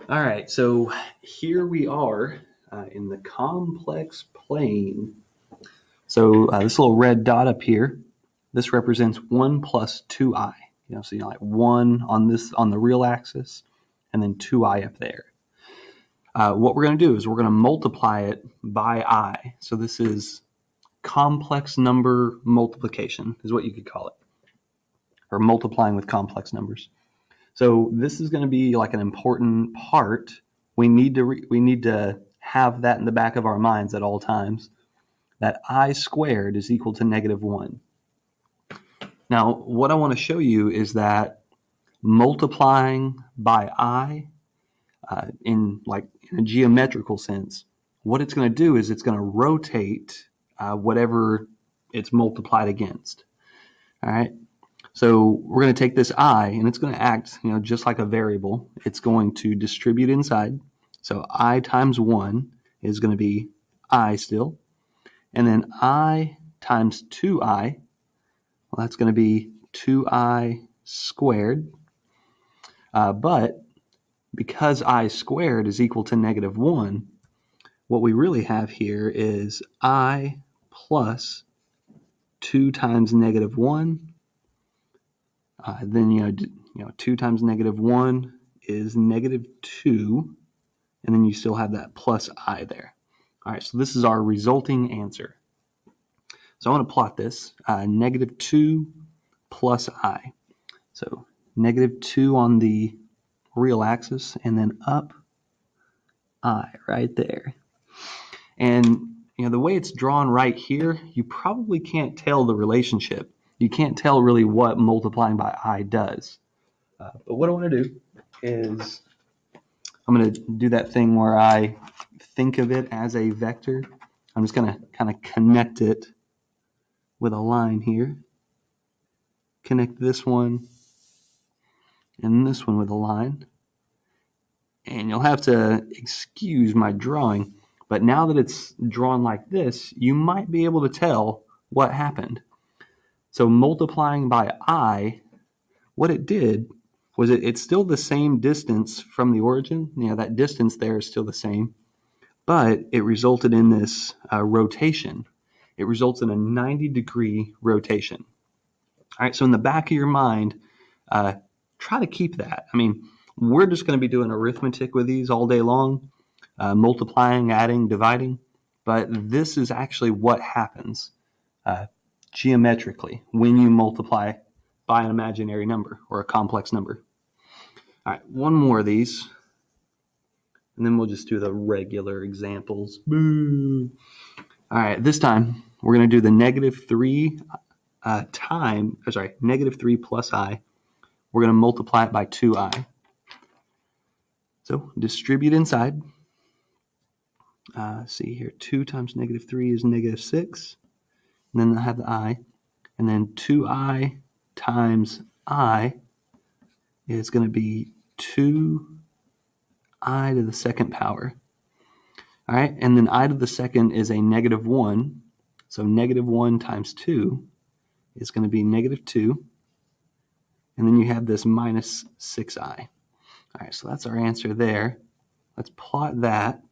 All right, so here we are in the complex plane. So this little red dot up here, this represents 1 plus 2i. So like 1 on the real axis, and then 2i up there. What we're going to do is we're going to multiply it by I. So this is complex number multiplication, is what you could call it, or multiplying with complex numbers. So this is going to be like an important part. We need to have that in the back of our minds at all times, that I squared is equal to -1. Now, what I want to show you is that multiplying by I in a geometrical sense, what it's going to do is it's going to rotate whatever it's multiplied against. All right. So we're going to take this I, and it's going to act, just like a variable. It's going to distribute inside. So I times 1 is going to be I still. And then I times 2i, well, that's going to be 2i squared. But because I squared is equal to -1, what we really have here is I plus 2 times -1. Then 2 times -1 is -2, and then you still have that plus I there. All right, so this is our resulting answer. So I want to plot this, -2 plus I. So -2 on the real axis, and then up I right there. And the way it's drawn right here, you probably can't tell the relationship. You can't tell really what multiplying by I does. But what I want to do is I'm going to do that thing where I think of it as a vector. I'm just going to kind of connect it with a line here. Connect this one and this one with a line. And you'll have to excuse my drawing, but now that it's drawn like this, you might be able to tell what happened. So multiplying by I, what it did was it's still the same distance from the origin. That distance there is still the same, but it resulted in this rotation. It results in a 90-degree rotation. All right, so in the back of your mind, try to keep that. We're just going to be doing arithmetic with these all day long, multiplying, adding, dividing, but this is actually what happens geometrically when you multiply by an imaginary number or a complex number. All right, one more of these, and then we'll just do the regular examples. Boo! All right, this time we're going to do the -3 -3 plus I. We're going to multiply it by 2i. So distribute inside. See here, 2 times -3 is -6. And then I have the I. And then 2i times I is going to be 2i to the second power. All right, and then I to the second is a -1. So -1 times 2 is going to be -2. And then you have this minus 6i. All right, so that's our answer there. Let's plot that.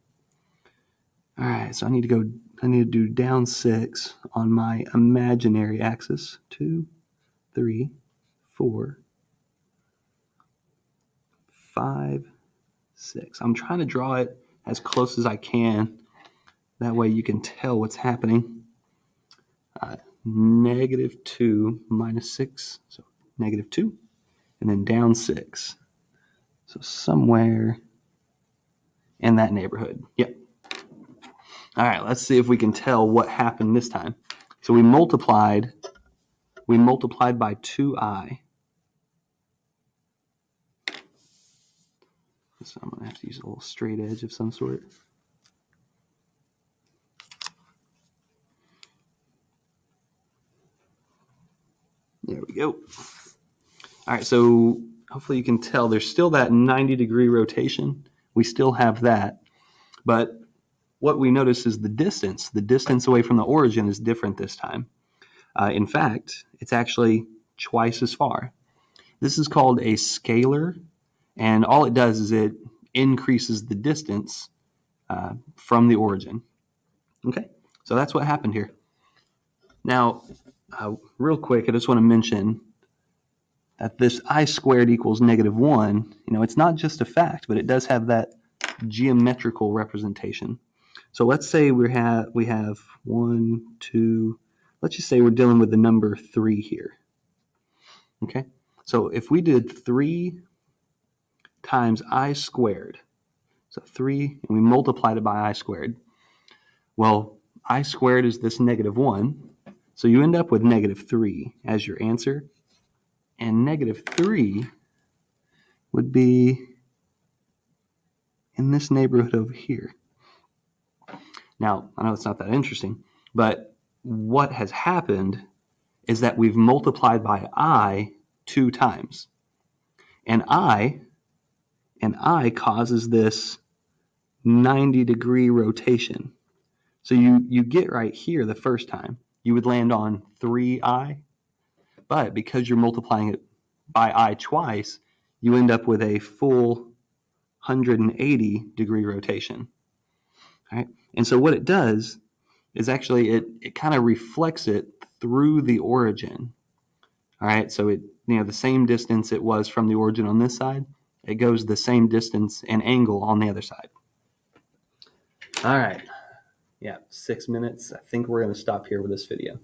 All right, so I need to do down 6 on my imaginary axis. 2, 3, 4, 5, 6. I'm trying to draw it as close as I can. That way you can tell what's happening. -2 minus 6, so -2, and then down 6. So somewhere in that neighborhood. Yep. All right, let's see if we can tell what happened this time. So we multiplied by 2i. So I'm going to have to use a little straight edge of some sort. There we go. All right, so hopefully you can tell there's still that 90-degree rotation. We still have that. But what we notice is the distance away from the origin is different this time. In fact, it's actually twice as far. This is called a scalar, and all it does is increases the distance from the origin. Okay, so that's what happened here. Now, real quick, I just want to mention that this I squared equals -1, it's not just a fact, but it does have that geometrical representation. So let's say we have 1, 2, let's just say we're dealing with the number 3 here. Okay, so if we did 3 times I squared, so 3, and we multiplied it by I squared, well, I squared is this -1, so you end up with -3 as your answer, and -3 would be in this neighborhood over here. Now, I know it's not that interesting, but what has happened is that we've multiplied by I 2 times. And I causes this 90-degree rotation. So you get right here the first time, you would land on 3I, but because you're multiplying it by I twice, you end up with a full 180-degree rotation. All right? And so what it does is actually it kind of reflects it through the origin. All right, so the same distance it was from the origin on this side, it goes the same distance and angle on the other side. All right, yeah, 6 minutes. I think we're going to stop here with this video.